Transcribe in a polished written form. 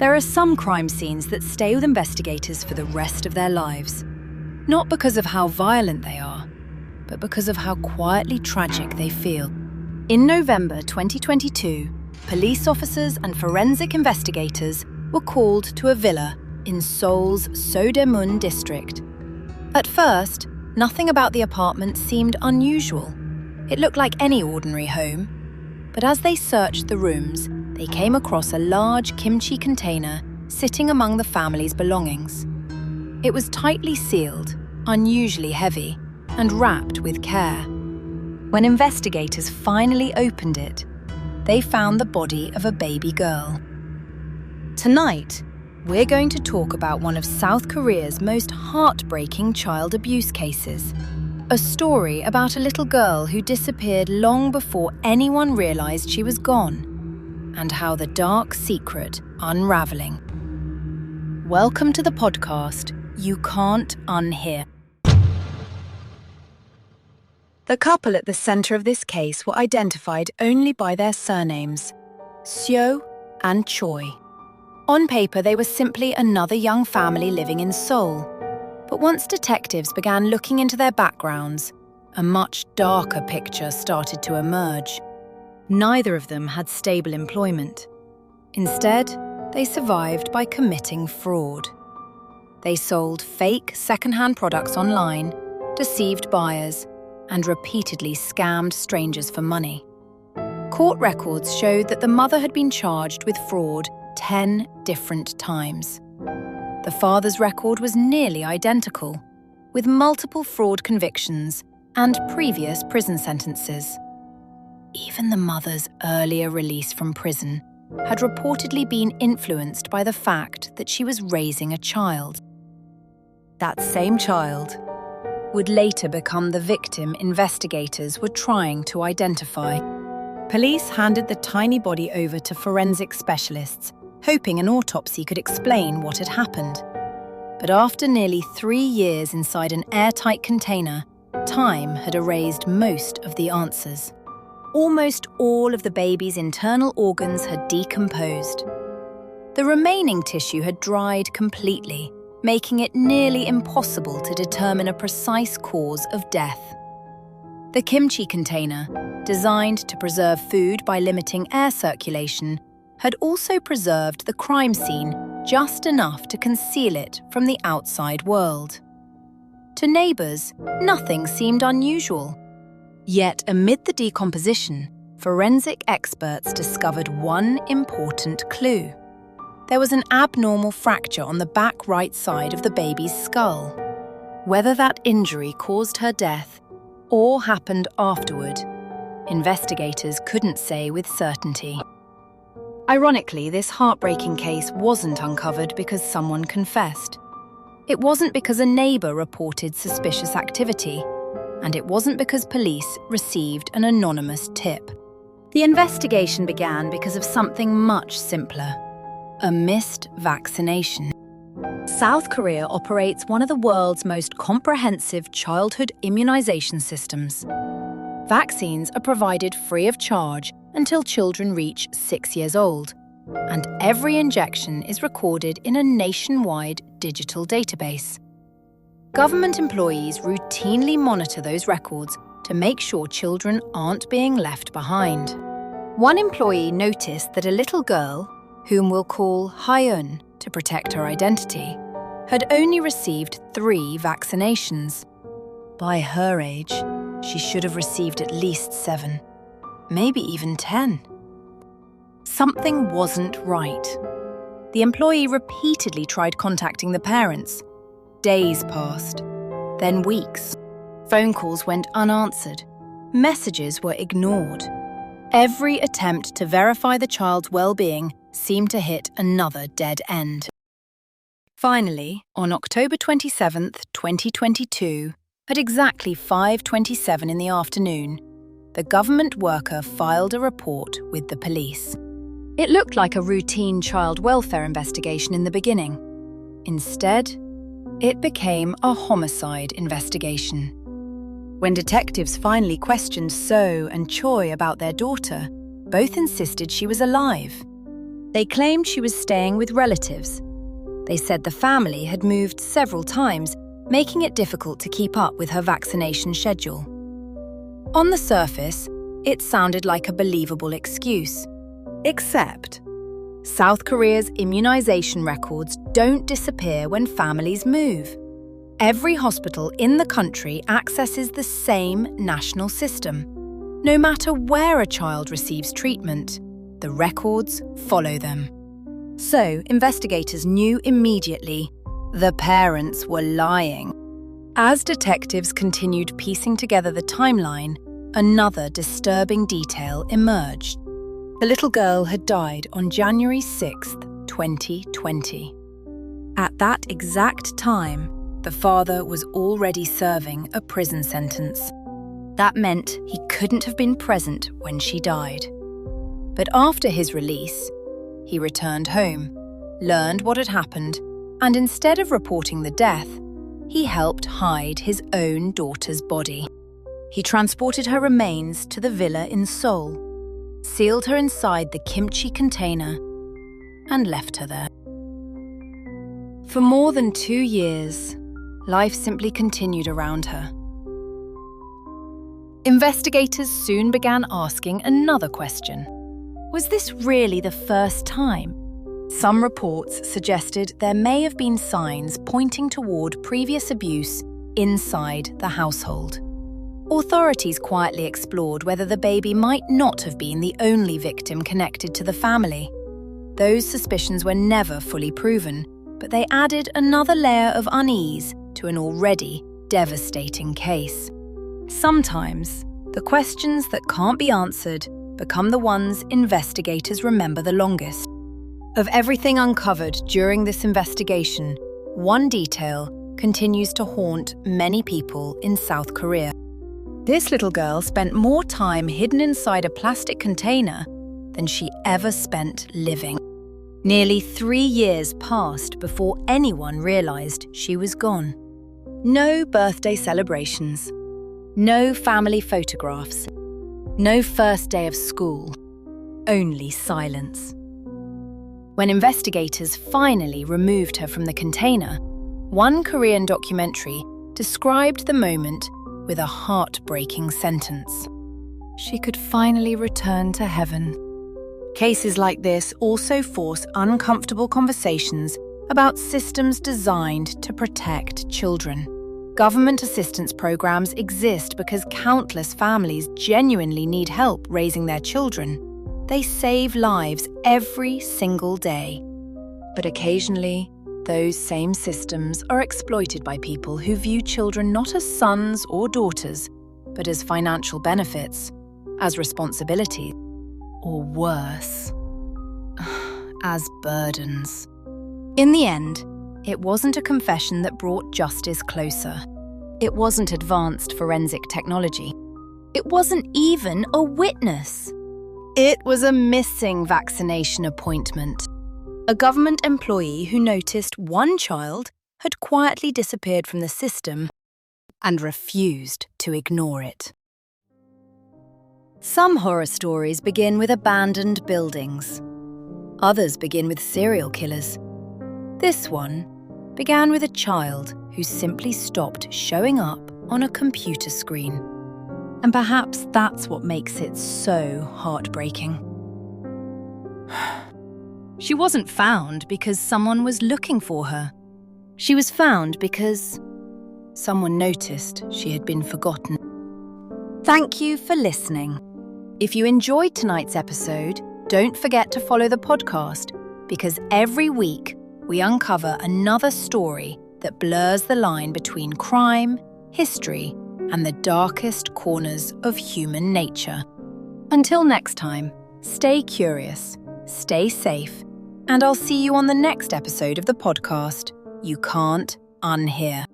There are some crime scenes that stay with investigators for the rest of their lives. Not because of how violent they are, but because of how quietly tragic they feel. In November 2022, police officers and forensic investigators were called to a villa in Seoul's Sodaemun district. At first, nothing about the apartment seemed unusual. It looked like any ordinary home. But as they searched the rooms, they came across a large kimchi container sitting among the family's belongings. It was tightly sealed, unusually heavy, and wrapped with care. When investigators finally opened it, they found the body of a baby girl. Tonight, we're going to talk about one of South Korea's most heartbreaking child abuse cases. A story about a little girl who disappeared long before anyone realized she was gone, and how the dark secret unraveling. Welcome to the podcast, You Can't Unhear. The couple at the center of this case were identified only by their surnames, Seo and Choi. On paper, they were simply another young family living in Seoul. But once detectives began looking into their backgrounds, a much darker picture started to emerge. Neither of them had stable employment. Instead, they survived by committing fraud. They sold fake second-hand products online, deceived buyers, and repeatedly scammed strangers for money. Court records showed that the mother had been charged with fraud 10 different times. The father's record was nearly identical, with multiple fraud convictions and previous prison sentences. Even the mother's earlier release from prison had reportedly been influenced by the fact that she was raising a child. That same child would later become the victim investigators were trying to identify. Police handed the tiny body over to forensic specialists, hoping an autopsy could explain what had happened. But after nearly 3 years inside an airtight container, time had erased most of the answers. Almost all of the baby's internal organs had decomposed. The remaining tissue had dried completely, making it nearly impossible to determine a precise cause of death. The kimchi container, designed to preserve food by limiting air circulation, had also preserved the crime scene just enough to conceal it from the outside world. To neighbors, nothing seemed unusual. Yet, amid the decomposition, forensic experts discovered one important clue. There was an abnormal fracture on the back right side of the baby's skull. Whether that injury caused her death or happened afterward, investigators couldn't say with certainty. Ironically, this heartbreaking case wasn't uncovered because someone confessed. It wasn't because a neighbor reported suspicious activity, and it wasn't because police received an anonymous tip. The investigation began because of something much simpler: a missed vaccination. South Korea operates one of the world's most comprehensive childhood immunization systems. Vaccines are provided free of charge until children reach 6 years old, and every injection is recorded in a nationwide digital database. Government employees routinely monitor those records to make sure children aren't being left behind. One employee noticed that a little girl, whom we'll call Hyun to protect her identity, had only received 3 vaccinations. By her age, she should have received at least 7, maybe even 10. Something wasn't right. The employee repeatedly tried contacting the parents. Days passed, then weeks. Phone calls went unanswered. Messages were ignored. Every attempt to verify the child's well-being seemed to hit another dead end. Finally, on October 27, 2022, at exactly 5:27 in the afternoon, the government worker filed a report with the police. It looked like a routine child welfare investigation in the beginning. Instead, it became a homicide investigation. When detectives finally questioned Seo and Choi about their daughter, both insisted she was alive. They claimed she was staying with relatives. They said the family had moved several times, making it difficult to keep up with her vaccination schedule. On the surface, it sounded like a believable excuse. Except, South Korea's immunization records don't disappear when families move. Every hospital in the country accesses the same national system. No matter where a child receives treatment, the records follow them. So, investigators knew immediately the parents were lying. As detectives continued piecing together the timeline, another disturbing detail emerged. The little girl had died on January 6th, 2020. At that exact time, the father was already serving a prison sentence. That meant he couldn't have been present when she died. But after his release, he returned home, learned what had happened, and instead of reporting the death, he helped hide his own daughter's body. He transported her remains to the villa in Seoul, sealed her inside the kimchi container, and left her there. For more than 2 years, life simply continued around her. Investigators soon began asking another question. Was this really the first time? Some reports suggested there may have been signs pointing toward previous abuse inside the household. Authorities quietly explored whether the baby might not have been the only victim connected to the family. Those suspicions were never fully proven, but they added another layer of unease to an already devastating case. Sometimes, the questions that can't be answered become the ones investigators remember the longest. Of everything uncovered during this investigation, one detail continues to haunt many people in South Korea. This little girl spent more time hidden inside a plastic container than she ever spent living. Nearly 3 years passed before anyone realized she was gone. No birthday celebrations, no family photographs, no first day of school, only silence. When investigators finally removed her from the container, one Korean documentary described the moment with a heartbreaking sentence. She could finally return to heaven. Cases like this also force uncomfortable conversations about systems designed to protect children. Government assistance programs exist because countless families genuinely need help raising their children. They save lives every single day. But occasionally, those same systems are exploited by people who view children not as sons or daughters, but as financial benefits, as responsibilities, or worse, as burdens. In the end, it wasn't a confession that brought justice closer. It wasn't advanced forensic technology. It wasn't even a witness. It was a missing vaccination appointment. A government employee who noticed one child had quietly disappeared from the system and refused to ignore it. Some horror stories begin with abandoned buildings. Others begin with serial killers. This one began with a child who simply stopped showing up on a computer screen. And perhaps that's what makes it so heartbreaking. She wasn't found because someone was looking for her. She was found because someone noticed she had been forgotten. Thank you for listening. If you enjoyed tonight's episode, don't forget to follow the podcast, because every week we uncover another story that blurs the line between crime, history, and the darkest corners of human nature. Until next time, stay curious, stay safe, and I'll see you on the next episode of the podcast, You Can't Unhear.